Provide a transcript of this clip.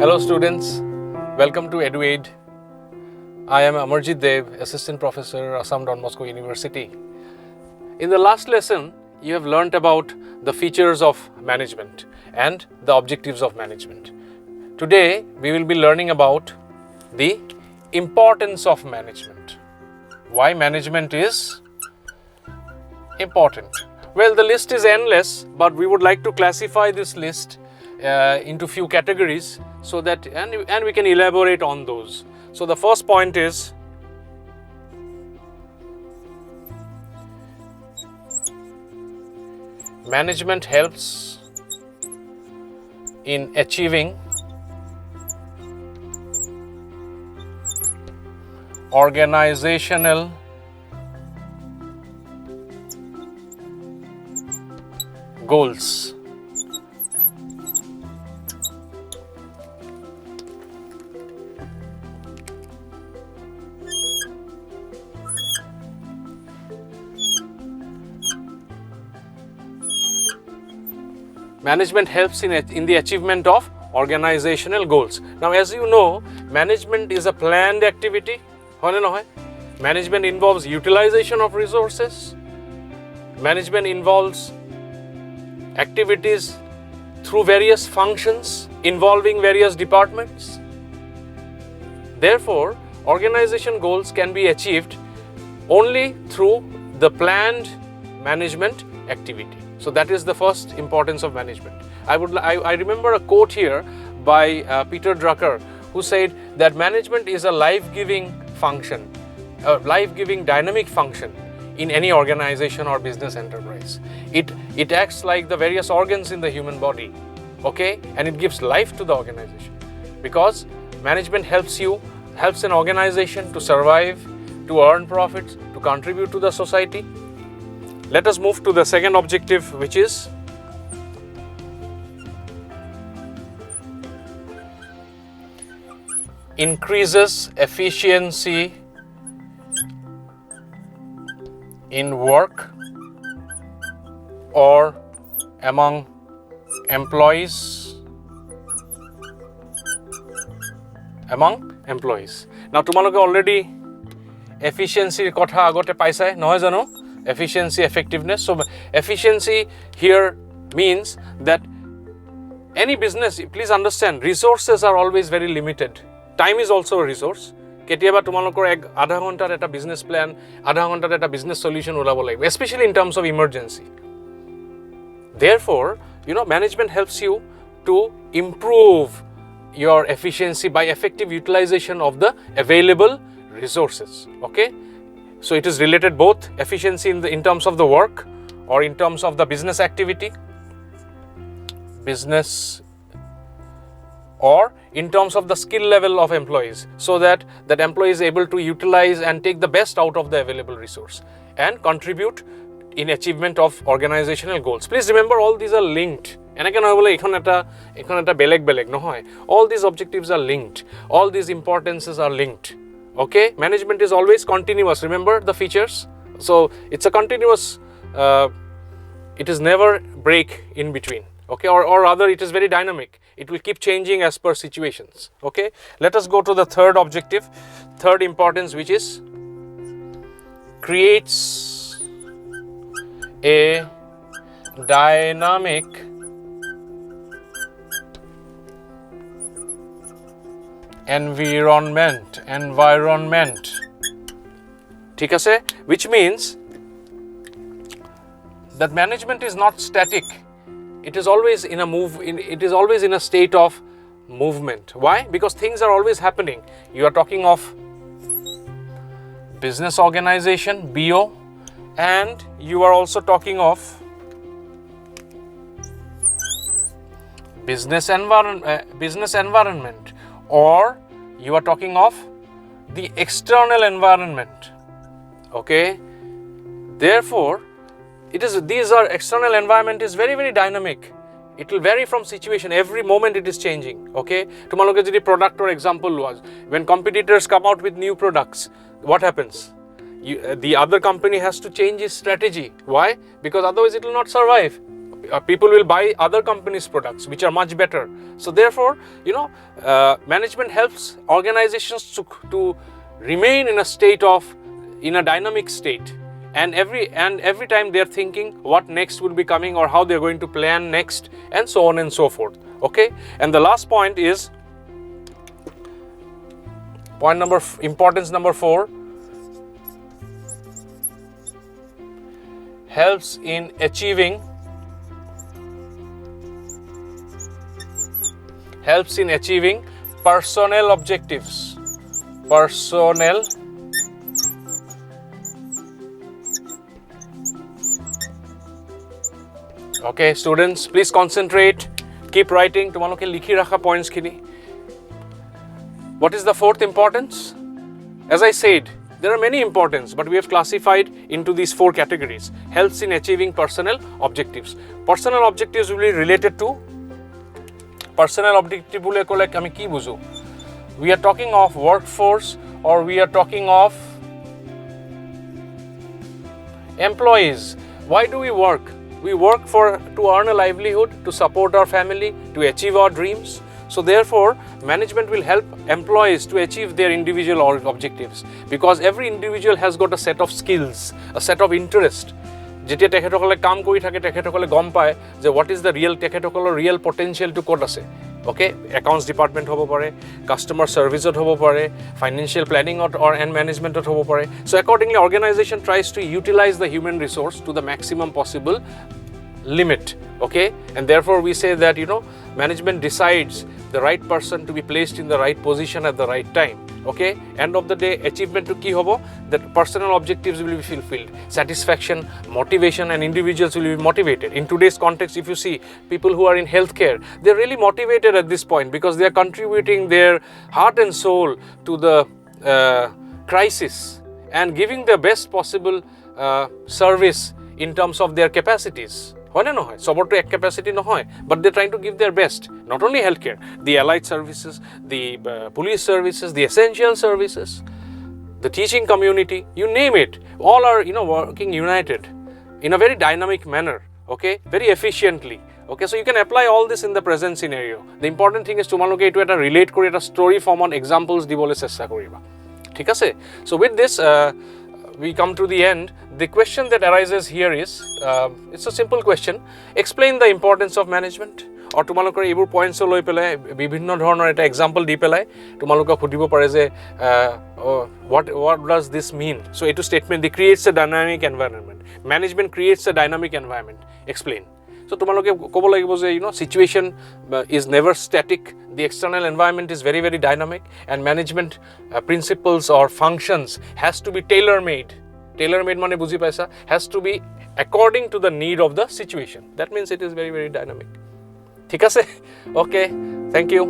Hello students, welcome to EduAid. I am Amarjit Dev, Assistant Professor, Assam Don Bosco University. In the last lesson, you have learnt about the features of management and the objectives of management. Today, we will be learning about the importance of management. Why management is important? Well, the list is endless, but we would like to classify this list into few categories so that and we can elaborate on those. So the first point is management helps in achieving organizational goals. Management helps in the achievement of organizational goals. Now, as you know, management is a planned activity. Management involves utilization of resources. Management involves activities through various functions involving various departments. Therefore, organization goals can be achieved only through the planned management activity. So that is the first importance of management. I remember a quote here by Peter Drucker, who said that management is a life-giving function, a life-giving dynamic function in any organization or business enterprise. It acts like the various organs in the human body, okay, and it gives life to the organization, because management helps an organization to survive, to earn profits, to contribute to the society. Let us move to the second objective, which is increases efficiency in work or among employees. Now, tomorrow already efficiency kotha agote paisai nohoy jano? Efficiency, effectiveness. So efficiency here means that any business, please understand, resources are always very limited. Time is also a resource. Ketiaba tumalokor adha ghontar eta business plan, adha ghontar eta business solution ulabo lagbe, especially in terms of emergency. Therefore, management helps you to improve your efficiency by effective utilization of the available resources. Okay? So it is related both efficiency in terms of the work or in terms of the business activity, or in terms of the skill level of employees, so that employee is able to utilize and take the best out of the available resource and contribute in achievement of organizational goals. Please remember, all these are linked. All these objectives are linked. All these importances are linked. Okay, management is always continuous. Remember the features? So it's a continuous, it is never break in between. Okay, or rather it is very dynamic. It will keep changing as per situations. Okay, let us go to the third objective, third importance, which is creates a dynamic environment, ঠিক আছে, which means that management is not static. It is always it is always in a state of movement. Why? Because things are always happening. You are talking of business organization, BO, and you are also talking of business environment, or you are talking of the external environment. Okay, therefore these are external environment is very, very dynamic. It will vary from situation. Every moment it is changing. Okay, tomaloke jodi product or example was, when competitors come out with new products, what happens? The other company has to change its strategy. Why? Because otherwise it will not survive. people will buy other companies' products which are much better. So therefore, management helps organizations to remain in a dynamic state, and every time they are thinking what next will be coming or how they are going to plan next, and so on and so forth. Okay, and the last point is importance number 4. Helps in achieving personnel objectives. Okay, students, please concentrate, keep writing. Tomaloke likhi rakha points khini. What is the 4th importance? As I said, there are many importance, but we have classified into these 4 categories. Helps in achieving personnel objectives. Personnel objectives will be related to personnel objective bole kole ami ki buzu. We are talking of workforce, or we are talking of employees. Why do we work? We work to earn a livelihood, to support our family, to achieve our dreams. So therefore, management will help employees to achieve their individual objectives, because every individual has got a set of skills, a set of interest. যেতিয়া তেখেতসকলে কাম কৰি থাকে তেখেতসকলে গম পায় যে what is the তেখেতসকলৰ real potential to ক'ত আছে. Okay, accounts department হ'ব পাৰে, customer service হ'ব পাৰে, financial planning and management হ'ব পাৰে. So accordingly, organization tries to utilize the human resource to the maximum possible limit. Okay, and therefore we say that management decides the right person to be placed in the right position at the right time. Okay, end of the day, achievement to ki hobo, that personal objectives will be fulfilled, satisfaction, motivation, and individuals will be motivated. In today's context, if you see people who are in healthcare, they're really motivated at this point because they are contributing their heart and soul to the crisis and giving the best possible service in terms of their capacities. হয় না নহয়? সবৰটো এক capacity নহয়, but they're trying to give their best. Not only healthcare, the allied services, the police services, the essential services, the teaching community, you name it, all are working united in a very dynamic manner. Okay, very efficiently. Okay, so you can apply all this in the present scenario. The important thing is তোমালোকে এইটো এটা relate কৰি এটা story form on examples দিবলৈ চেষ্টা কৰিবা. ঠিক আছে? So with this, we come to the end. The question that arises here is, it's a simple question. Explain the importance of management. Or তোমালোকৰ এইবোৰ points লৈ পেলাই বিভিন্ন ধৰণৰ এটা example দি পেলাই তোমালোকক সুধিব পাৰে যে what does this mean? So এইটো statement, it creates a dynamic environment. Management creates a dynamic environment. Explain. So তোমালোকে ক'ব লাগিব যে situation is never static. The external environment is very, very dynamic, and management principles or functions has to be tailor-made. Tailor-made মানে বুজি পাইছা, has to be according to the need of the situation. That means it is very, very dynamic. ঠিক আছে? Okay, thank you.